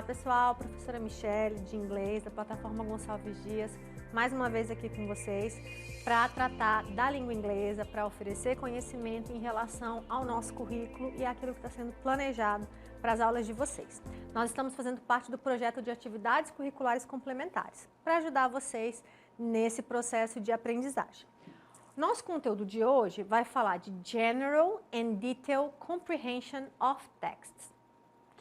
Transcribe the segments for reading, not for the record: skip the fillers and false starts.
Olá pessoal, professora Michele de inglês da plataforma Gonçalves Dias, mais uma vez aqui com vocês para tratar da língua inglesa, para oferecer conhecimento em relação ao nosso currículo e aquilo que está sendo planejado para as aulas de vocês. Nós estamos fazendo parte do projeto de atividades curriculares complementares para ajudar vocês nesse processo de aprendizagem. Nosso conteúdo de hoje vai falar de General and Detailed Comprehension of Texts.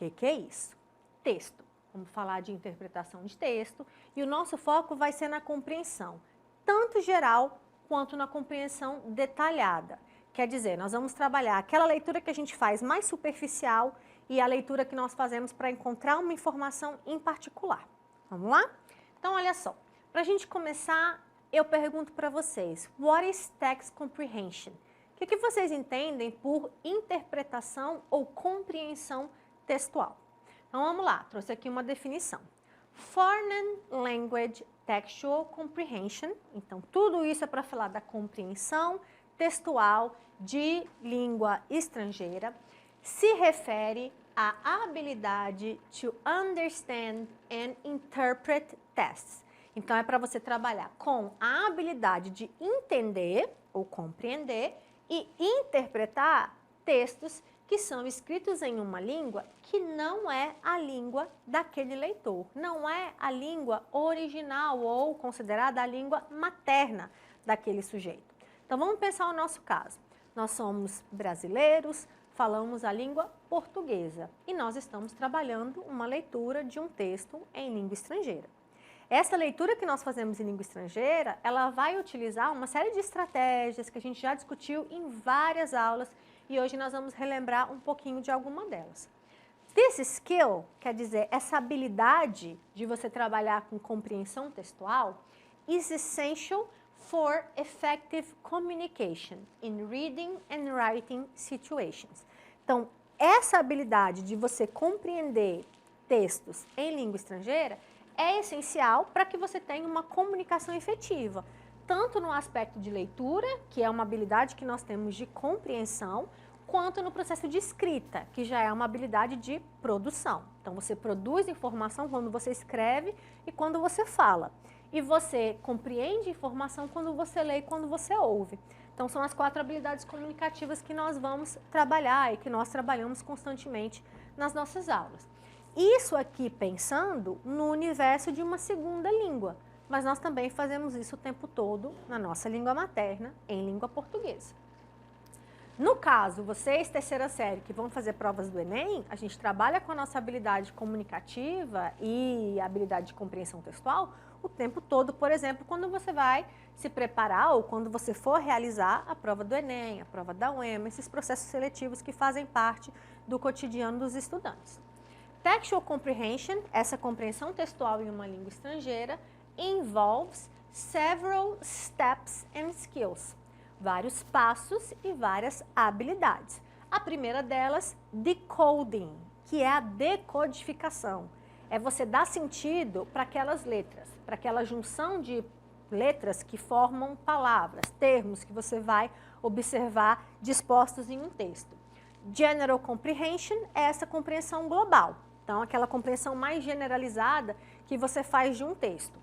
O que é isso? Texto. Vamos falar de interpretação de texto e o nosso foco vai ser na compreensão, tanto geral quanto na compreensão detalhada. Quer dizer, nós vamos trabalhar aquela leitura que a gente faz mais superficial e a leitura que nós fazemos para encontrar uma informação em particular. Vamos lá? Então, olha só. Para a gente começar, eu pergunto para vocês, what is text comprehension? O que vocês entendem por interpretação ou compreensão textual? Então, vamos lá, trouxe aqui uma definição. Foreign Language Textual Comprehension, então tudo isso é para falar da compreensão textual de língua estrangeira, se refere à habilidade to understand and interpret texts. Então, é para você trabalhar com a habilidade de entender ou compreender e interpretar textos que são escritos em uma língua que não é a língua daquele leitor, não é a língua original ou considerada a língua materna daquele sujeito. Então, vamos pensar o nosso caso. Nós somos brasileiros, falamos a língua portuguesa e nós estamos trabalhando uma leitura de um texto em língua estrangeira. Essa leitura que nós fazemos em língua estrangeira, ela vai utilizar uma série de estratégias que a gente já discutiu em várias aulas e hoje nós vamos relembrar um pouquinho de alguma delas. This skill, quer dizer, essa habilidade de você trabalhar com compreensão textual, is essential for effective communication in reading and writing situations. Então, essa habilidade de você compreender textos em língua estrangeira é essencial para que você tenha uma comunicação efetiva, tanto no aspecto de leitura, que é uma habilidade que nós temos de compreensão, quanto no processo de escrita, que já é uma habilidade de produção. Então, você produz informação quando você escreve e quando você fala. E você compreende informação quando você lê e quando você ouve. Então, são as 4 habilidades comunicativas que nós vamos trabalhar e que nós trabalhamos constantemente nas nossas aulas. Isso aqui pensando no universo de uma segunda língua, mas nós também fazemos isso o tempo todo na nossa língua materna, em língua portuguesa. No caso, vocês, terceira série, que vão fazer provas do Enem, a gente trabalha com a nossa habilidade comunicativa e a habilidade de compreensão textual o tempo todo, por exemplo, quando você vai se preparar ou quando você for realizar a prova do Enem, a prova da UEMA, esses processos seletivos que fazem parte do cotidiano dos estudantes. Textual comprehension, essa compreensão textual em uma língua estrangeira, involves several steps and skills, vários passos e várias habilidades. A primeira delas, decoding, que é a decodificação. É você dar sentido para aquelas letras, para aquela junção de letras que formam palavras, termos que você vai observar dispostos em um texto. General comprehension é essa compreensão global. Então, aquela compreensão mais generalizada que você faz de um texto.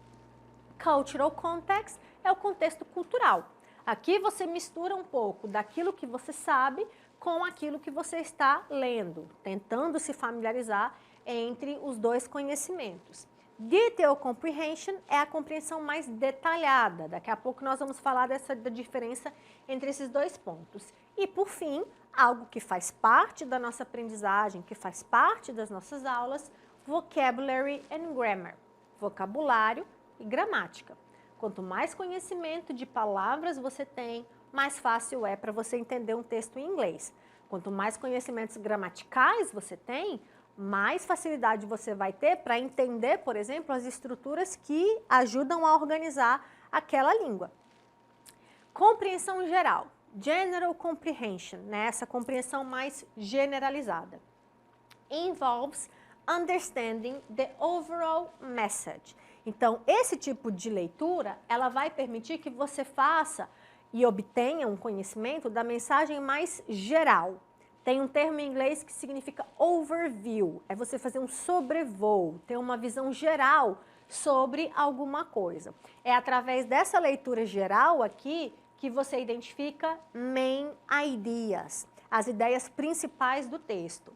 Cultural context é o contexto cultural. Aqui você mistura um pouco daquilo que você sabe com aquilo que você está lendo, tentando se familiarizar entre os dois conhecimentos. Detailed comprehension é a compreensão mais detalhada. Daqui a pouco nós vamos falar da diferença entre esses dois pontos. E, por fim, algo que faz parte da nossa aprendizagem, que faz parte das nossas aulas, vocabulary and grammar, vocabulário e gramática. Quanto mais conhecimento de palavras você tem, mais fácil é para você entender um texto em inglês. Quanto mais conhecimentos gramaticais você tem, mais facilidade você vai ter para entender, por exemplo, as estruturas que ajudam a organizar aquela língua. Compreensão geral, general comprehension, né? Essa compreensão mais generalizada. Involves understanding the overall message. Então, esse tipo de leitura, ela vai permitir que você faça e obtenha um conhecimento da mensagem mais geral, Tem um termo em inglês que significa overview, é você fazer um sobrevoo, ter uma visão geral sobre alguma coisa. É através dessa leitura geral aqui que você identifica main ideas, as ideias principais do texto.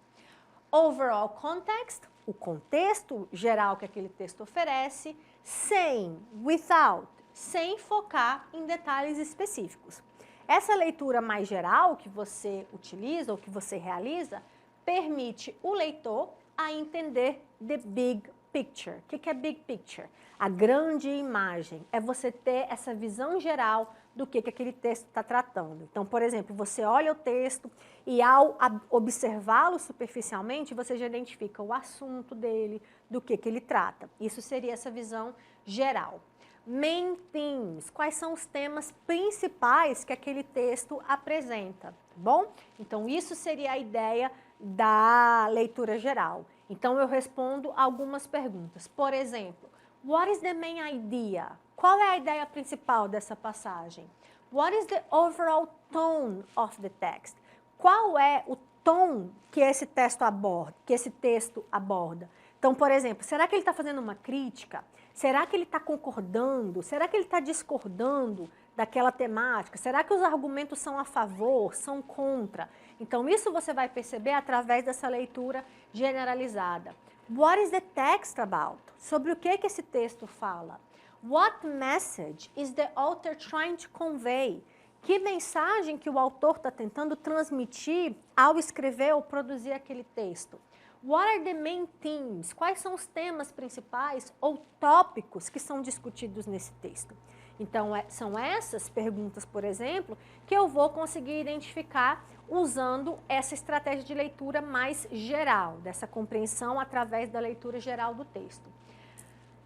Overall context, o contexto geral que aquele texto oferece, sem, without, sem focar em detalhes específicos. Essa leitura mais geral que você utiliza ou que você realiza, permite o leitor a entender the big picture. O que é big picture? A grande imagem. É você ter essa visão geral do que aquele texto está tratando. Então, por exemplo, você olha o texto e ao observá-lo superficialmente, você já identifica o assunto dele, do que ele trata. Isso seria essa visão geral. Main themes, quais são os temas principais que aquele texto apresenta, tá bom? Então, isso seria a ideia da leitura geral. Então, eu respondo algumas perguntas. Por exemplo, what is the main idea? Qual é a ideia principal dessa passagem? What is the overall tone of the text? Qual é o tom que esse texto aborda? Então, por exemplo, será que ele está fazendo uma crítica? Será que ele está concordando? Será que ele está discordando daquela temática? Será que os argumentos são a favor, são contra? Então, isso você vai perceber através dessa leitura generalizada. What is the text about? Sobre o que esse texto fala? What message is the author trying to convey? Que mensagem que o autor está tentando transmitir ao escrever ou produzir aquele texto? What are the main themes? Quais são os temas principais ou tópicos que são discutidos nesse texto? Então, são essas perguntas, por exemplo, que eu vou conseguir identificar usando essa estratégia de leitura mais geral, dessa compreensão através da leitura geral do texto.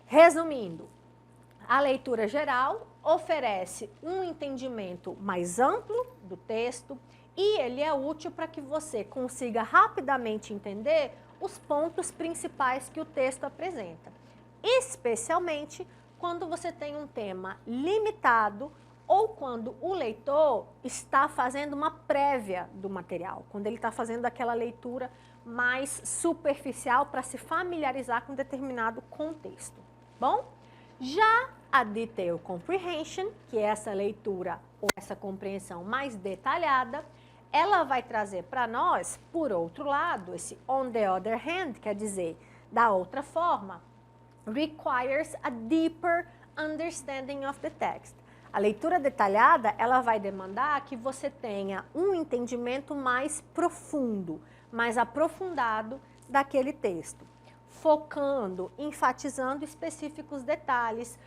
Resumindo, a leitura geral oferece um entendimento mais amplo do texto e ele é útil para que você consiga rapidamente entender os pontos principais que o texto apresenta, especialmente quando você tem um tema limitado ou quando o leitor está fazendo uma prévia do material, quando ele está fazendo aquela leitura mais superficial para se familiarizar com determinado contexto. Bom, já a Detailed Comprehension, que é essa leitura ou essa compreensão mais detalhada, ela vai trazer para nós, por outro lado, esse on the other hand, quer dizer, da outra forma, requires a deeper understanding of the text. A leitura detalhada, ela vai demandar que você tenha um entendimento mais profundo, mais aprofundado daquele texto, focando, enfatizando específicos detalhes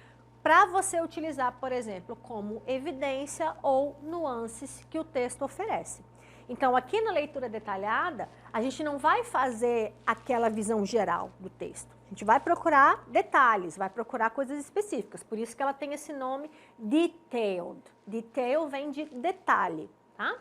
para você utilizar, por exemplo, como evidência ou nuances que o texto oferece. Então, aqui na leitura detalhada, a gente não vai fazer aquela visão geral do texto. A gente vai procurar detalhes, vai procurar coisas específicas. Por isso que ela tem esse nome detailed. Detail vem de detalhe, tá?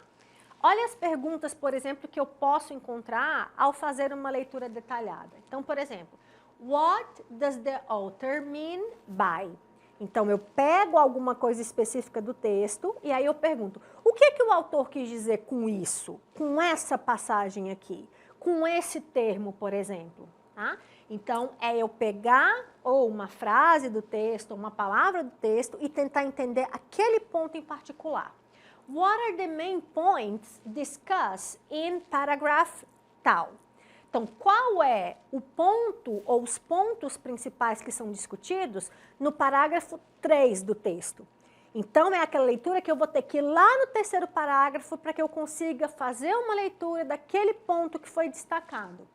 Olha as perguntas, por exemplo, que eu posso encontrar ao fazer uma leitura detalhada. Então, por exemplo, what does the author mean by? Então, eu pego alguma coisa específica do texto e aí eu pergunto, o que o autor quis dizer com isso? Com essa passagem aqui? Com esse termo, por exemplo? Tá? Então, é eu pegar ou uma frase do texto, uma palavra do texto e tentar entender aquele ponto em particular. What are the main points discussed in paragraph tal? Então, qual é o ponto ou os pontos principais que são discutidos no parágrafo 3 do texto? Então, é aquela leitura que eu vou ter que ir lá no terceiro parágrafo para que eu consiga fazer uma leitura daquele ponto que foi destacado.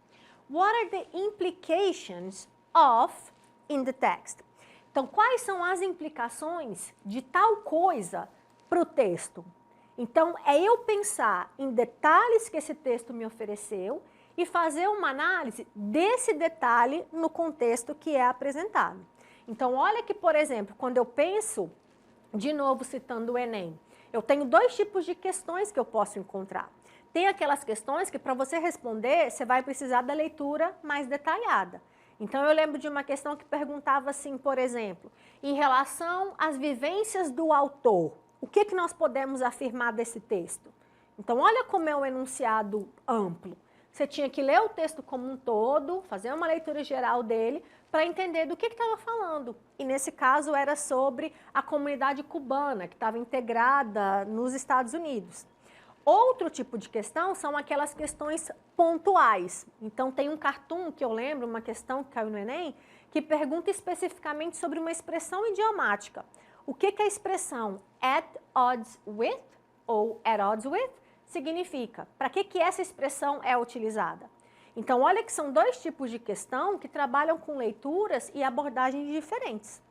What are the implications of in the text? Então, quais são as implicações de tal coisa para o texto? Então, é eu pensar em detalhes que esse texto me ofereceu e fazer uma análise desse detalhe no contexto que é apresentado. Então, olha que, por exemplo, quando eu penso, de novo citando o Enem, eu tenho dois tipos de questões que eu posso encontrar. Tem aquelas questões que, para você responder, você vai precisar da leitura mais detalhada. Então, eu lembro de uma questão que perguntava assim, por exemplo, em relação às vivências do autor, o que nós podemos afirmar desse texto? Então, olha como é um enunciado amplo. Você tinha que ler o texto como um todo, fazer uma leitura geral dele, para entender do que estava falando. E nesse caso era sobre a comunidade cubana, que estava integrada nos Estados Unidos. Outro tipo de questão são aquelas questões pontuais. Então tem um cartoon que eu lembro, uma questão que caiu no Enem, que pergunta especificamente sobre uma expressão idiomática. O que é a expressão at odds with ou at odds with significa? Para que essa expressão é utilizada? Então, olha que são dois tipos de questão que trabalham com leituras e abordagens diferentes.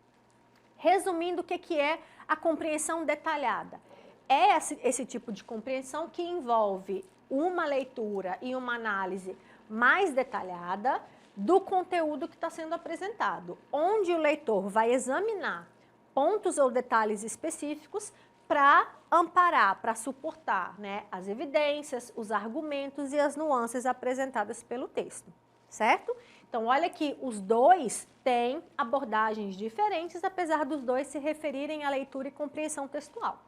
Resumindo, o que é a compreensão detalhada? É esse tipo de compreensão que envolve uma leitura e uma análise mais detalhada do conteúdo que está sendo apresentado, onde o leitor vai examinar pontos ou detalhes específicos para amparar, para suportar, né, as evidências, os argumentos e as nuances apresentadas pelo texto, certo? Então, olha que os dois têm abordagens diferentes, apesar dos dois se referirem à leitura e compreensão textual.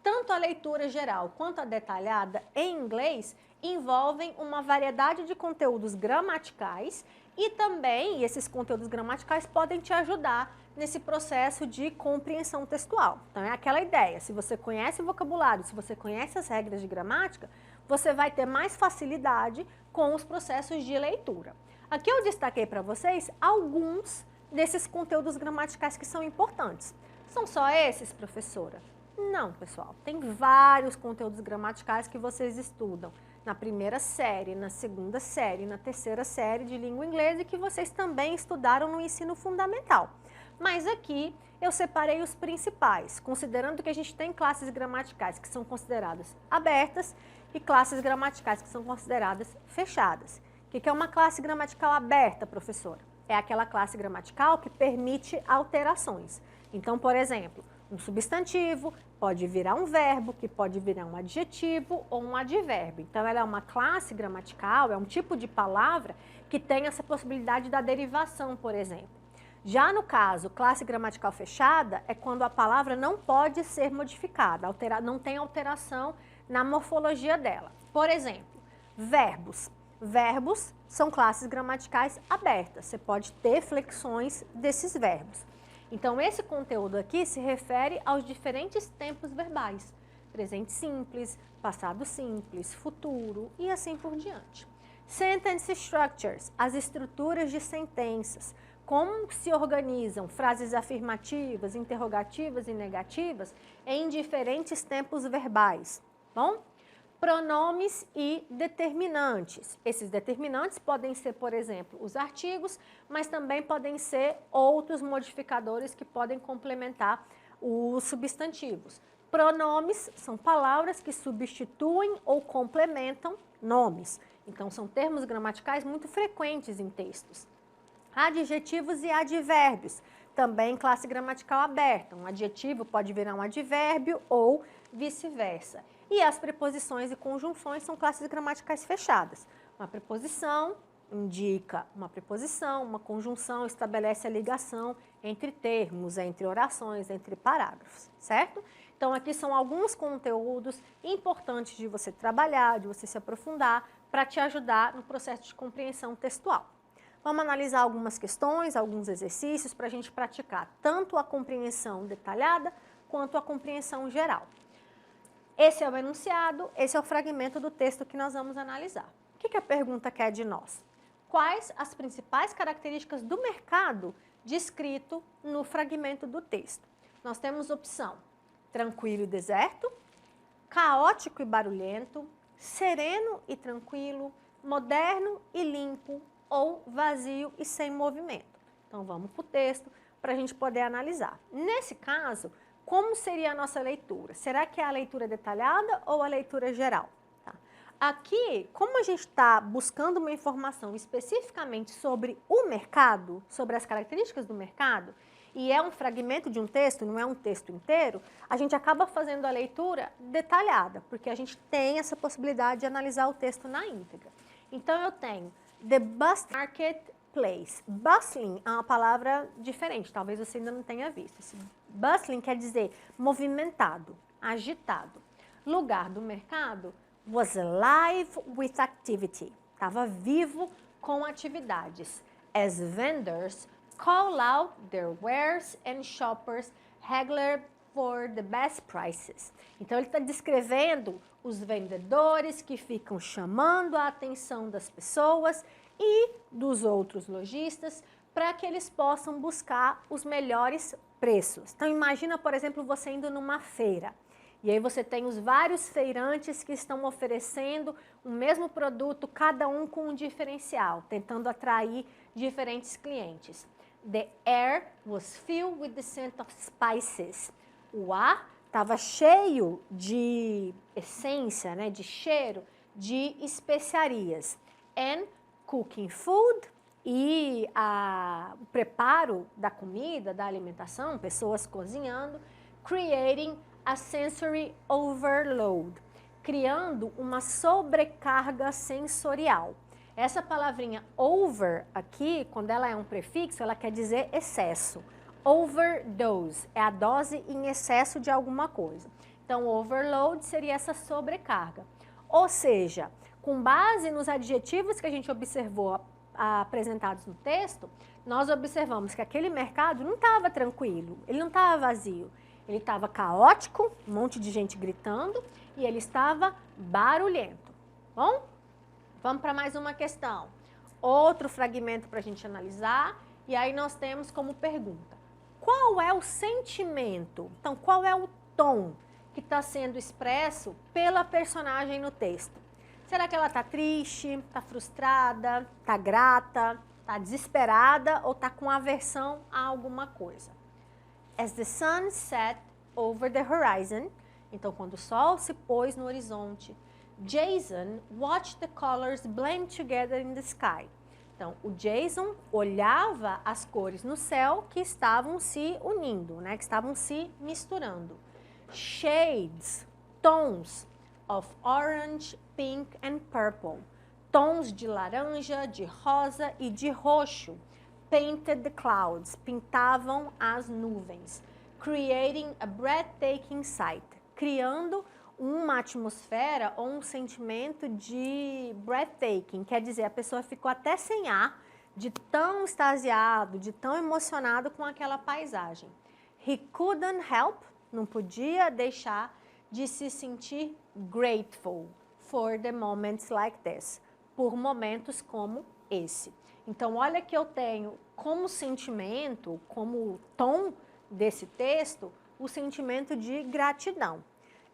Tanto a leitura geral quanto a detalhada em inglês envolvem uma variedade de conteúdos gramaticais e também esses conteúdos gramaticais podem te ajudar nesse processo de compreensão textual. Então é aquela ideia, se você conhece o vocabulário, se você conhece as regras de gramática, você vai ter mais facilidade com os processos de leitura. Aqui eu destaquei para vocês alguns desses conteúdos gramaticais que são importantes. São só esses, professora? Não, pessoal, tem vários conteúdos gramaticais que vocês estudam na primeira série, na segunda série, na terceira série de língua inglesa e que vocês também estudaram no ensino fundamental. Mas aqui eu separei os principais, considerando que a gente tem classes gramaticais que são consideradas abertas e classes gramaticais que são consideradas fechadas. O que é uma classe gramatical aberta, professora? É aquela classe gramatical que permite alterações. Então, por exemplo, um substantivo pode virar um verbo, que pode virar um adjetivo ou um advérbio. Então, ela é uma classe gramatical, é um tipo de palavra que tem essa possibilidade da derivação, por exemplo. Já no caso, classe gramatical fechada, é quando a palavra não pode ser modificada, não tem alteração na morfologia dela. Por exemplo, verbos. Verbos são classes gramaticais abertas, você pode ter flexões desses verbos. Então, esse conteúdo aqui se refere aos diferentes tempos verbais. Presente simples, passado simples, futuro e assim por diante. Sentence structures, as estruturas de sentenças. Como se organizam frases afirmativas, interrogativas e negativas em diferentes tempos verbais. Bom? Pronomes e determinantes. Esses determinantes podem ser, por exemplo, os artigos, mas também podem ser outros modificadores que podem complementar os substantivos. Pronomes são palavras que substituem ou complementam nomes. Então, são termos gramaticais muito frequentes em textos. Adjetivos e advérbios, também classe gramatical aberta. Um adjetivo pode virar um advérbio ou vice-versa. E as preposições e conjunções são classes gramaticais fechadas. Uma preposição indica uma preposição, uma conjunção estabelece a ligação entre termos, entre orações, entre parágrafos, certo? Então, aqui são alguns conteúdos importantes de você trabalhar, de você se aprofundar, para te ajudar no processo de compreensão textual. Vamos analisar algumas questões, alguns exercícios para a gente praticar tanto a compreensão detalhada quanto a compreensão geral. Esse é o enunciado, esse é o fragmento do texto que nós vamos analisar. O que a pergunta quer de nós? Quais as principais características do mercado descrito no fragmento do texto? Nós temos opção tranquilo e deserto, caótico e barulhento, sereno e tranquilo, moderno e limpo ou vazio e sem movimento. Então, vamos para o texto para a gente poder analisar. Nesse caso, como seria a nossa leitura? Será que é a leitura detalhada ou a leitura geral? Tá. Aqui, como a gente está buscando uma informação especificamente sobre o mercado, sobre as características do mercado, e é um fragmento de um texto, não é um texto inteiro, a gente acaba fazendo a leitura detalhada, porque a gente tem essa possibilidade de analisar o texto na íntegra. Então, eu tenho the bustling marketplace. Bustling é uma palavra diferente, talvez você ainda não tenha visto. Esse bustling quer dizer movimentado, agitado. Lugar do mercado, was alive with activity. Estava vivo com atividades. As vendors call out their wares and shoppers haggler for the best prices. Então, ele está descrevendo os vendedores que ficam chamando a atenção das pessoas e dos outros lojistas para que eles possam buscar os melhores preços. Então, imagina, por exemplo, você indo numa feira. E aí você tem os vários feirantes que estão oferecendo o mesmo produto, cada um com um diferencial, tentando atrair diferentes clientes. The air was filled with the scent of spices. O ar estava cheio de essência, né, de cheiro de especiarias. And cooking food, e o preparo da comida, da alimentação, pessoas cozinhando, creating a sensory overload, criando uma sobrecarga sensorial. Essa palavrinha over aqui, quando ela é um prefixo, ela quer dizer excesso. Overdose é a dose em excesso de alguma coisa. Então, overload seria essa sobrecarga. Ou seja, com base nos adjetivos que a gente observou apresentados no texto, nós observamos que aquele mercado não estava tranquilo, ele não estava vazio, ele estava caótico, um monte de gente gritando, e ele estava barulhento. Bom, vamos para mais uma questão. Outro fragmento para a gente analisar, e aí nós temos como pergunta: qual é o sentimento, então qual é o tom que está sendo expresso pela personagem no texto? Será que ela está triste, está frustrada, está grata, está desesperada ou está com aversão a alguma coisa? As the sun set over the horizon, então quando o sol se pôs no horizonte, Jason watched the colors blend together in the sky. Então, o Jason olhava as cores no céu que estavam se unindo, né, que estavam se misturando. Shades, tons of orange, pink and purple. Tons de laranja, de rosa e de roxo. Painted the clouds, pintavam as nuvens. Creating a breathtaking sight, criando uma atmosfera ou um sentimento de breathtaking, quer dizer, a pessoa ficou até sem ar, de tão extasiado, de tão emocionado com aquela paisagem. He couldn't help, não podia deixar de se sentir grateful for the moments like this, por momentos como esse. Então, olha que eu tenho como sentimento, como tom desse texto, o sentimento de gratidão.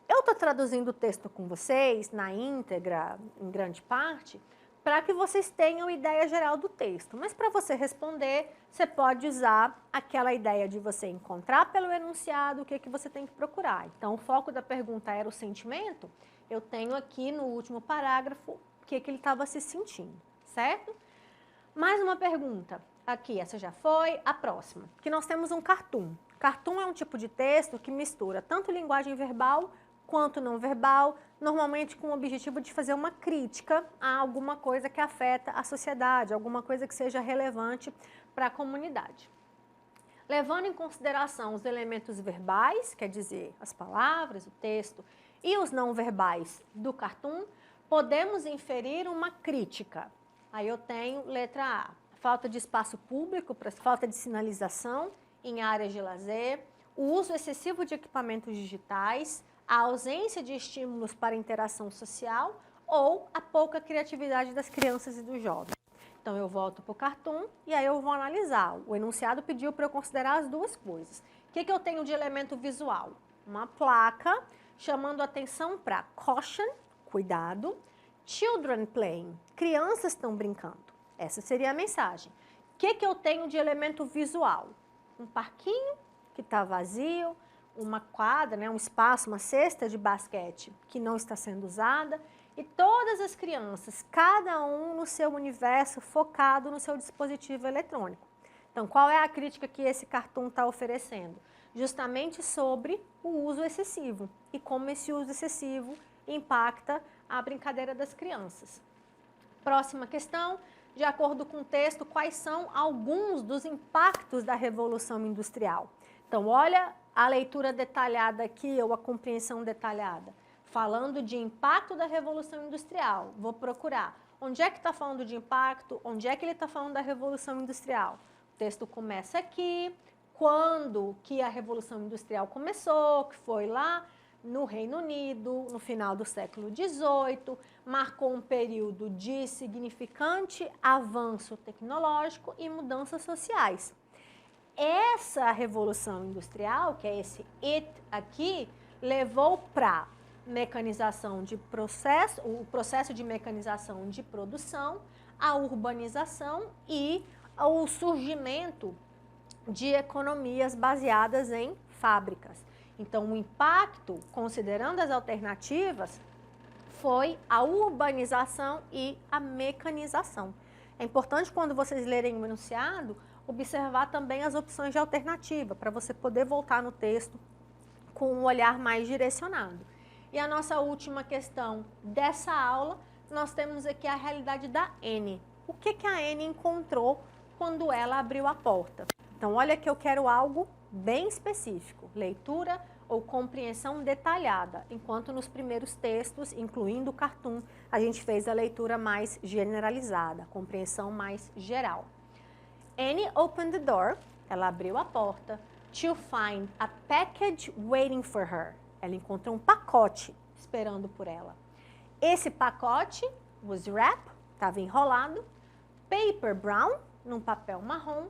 Eu estou traduzindo o texto com vocês, na íntegra, em grande parte, para que vocês tenham ideia geral do texto. Mas para você responder, você pode usar aquela ideia de você encontrar pelo enunciado o que você tem que procurar. Então, o foco da pergunta era o sentimento. Eu tenho aqui no último parágrafo o que ele estava se sentindo, certo? Mais uma pergunta. Aqui, essa já foi. A próxima, que nós temos um cartoon. Cartoon é um tipo de texto que mistura tanto linguagem verbal quanto não verbal, normalmente com o objetivo de fazer uma crítica a alguma coisa que afeta a sociedade, alguma coisa que seja relevante para a comunidade. Levando em consideração os elementos verbais, quer dizer, as palavras, o texto, e os não verbais do cartoon, podemos inferir uma crítica. Aí eu tenho letra A, falta de espaço público, falta de sinalização em áreas de lazer, o uso excessivo de equipamentos digitais, a ausência de estímulos para interação social ou a pouca criatividade das crianças e dos jovens. Então, eu volto para o cartoon e aí eu vou analisar. O enunciado pediu para eu considerar as duas coisas. O que eu tenho de elemento visual? Uma placa chamando atenção para caution, cuidado, children playing, crianças estão brincando. Essa seria a mensagem. O que eu tenho de elemento visual? Um parquinho que está vazio, uma quadra, né, um espaço, uma cesta de basquete que não está sendo usada e todas as crianças, cada um no seu universo, focado no seu dispositivo eletrônico. Então, qual é a crítica que esse cartoon está oferecendo? Justamente sobre o uso excessivo e como esse uso excessivo impacta a brincadeira das crianças. Próxima questão, de acordo com o texto, quais são alguns dos impactos da Revolução Industrial? Então, olha a leitura detalhada aqui, ou a compreensão detalhada. falando de impacto da Revolução Industrial. Vou procurar. Onde é que está falando de impacto? Onde é que ele está falando da Revolução Industrial? O texto começa aqui. Quando que a Revolução Industrial começou, que foi lá no Reino Unido, no final do século XVIII, marcou um período de significante avanço tecnológico e mudanças sociais. Essa Revolução Industrial, que é esse IT aqui, levou para mecanização de processo, o processo de mecanização de produção, a urbanização e o surgimento de economias baseadas em fábricas. Então, o impacto, considerando as alternativas, foi a urbanização e a mecanização. É importante, quando vocês lerem o enunciado, observar também as opções de alternativa, para você poder voltar no texto com um olhar mais direcionado. E a nossa última questão dessa aula, nós temos aqui a realidade da Annie. O que a Annie encontrou quando ela abriu a porta? Então, olha que eu quero algo bem específico, leitura ou compreensão detalhada, enquanto nos primeiros textos, incluindo o cartoon, a gente fez a leitura mais generalizada, compreensão mais geral. Annie opened the door, ela abriu a porta, to find a package waiting for her. Ela encontrou um pacote esperando por ela. Esse pacote was wrapped, estava enrolado, paper brown, num papel marrom,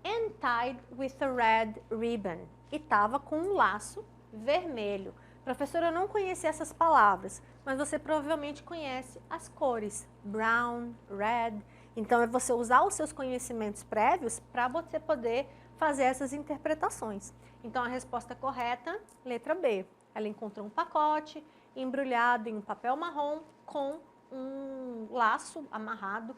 and tied with a red ribbon. E estava com um laço vermelho. Professora, eu não conhecia essas palavras, mas você provavelmente conhece as cores brown, red. Então, é você usar os seus conhecimentos prévios para você poder fazer essas interpretações. Então, a resposta correta, letra B. Ela encontrou um pacote embrulhado em um papel marrom com um laço amarrado,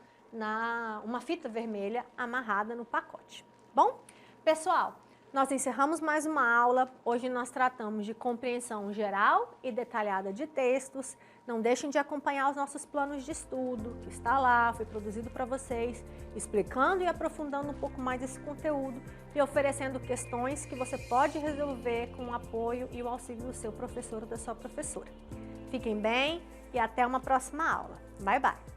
uma fita vermelha amarrada no pacote. Bom, pessoal, nós encerramos mais uma aula. Hoje nós tratamos de compreensão geral e detalhada de textos. Não deixem de acompanhar os nossos planos de estudo, que está lá, foi produzido para vocês, explicando e aprofundando um pouco mais esse conteúdo e oferecendo questões que você pode resolver com o apoio e o auxílio do seu professor ou da sua professora. Fiquem bem e até uma próxima aula. Bye, bye!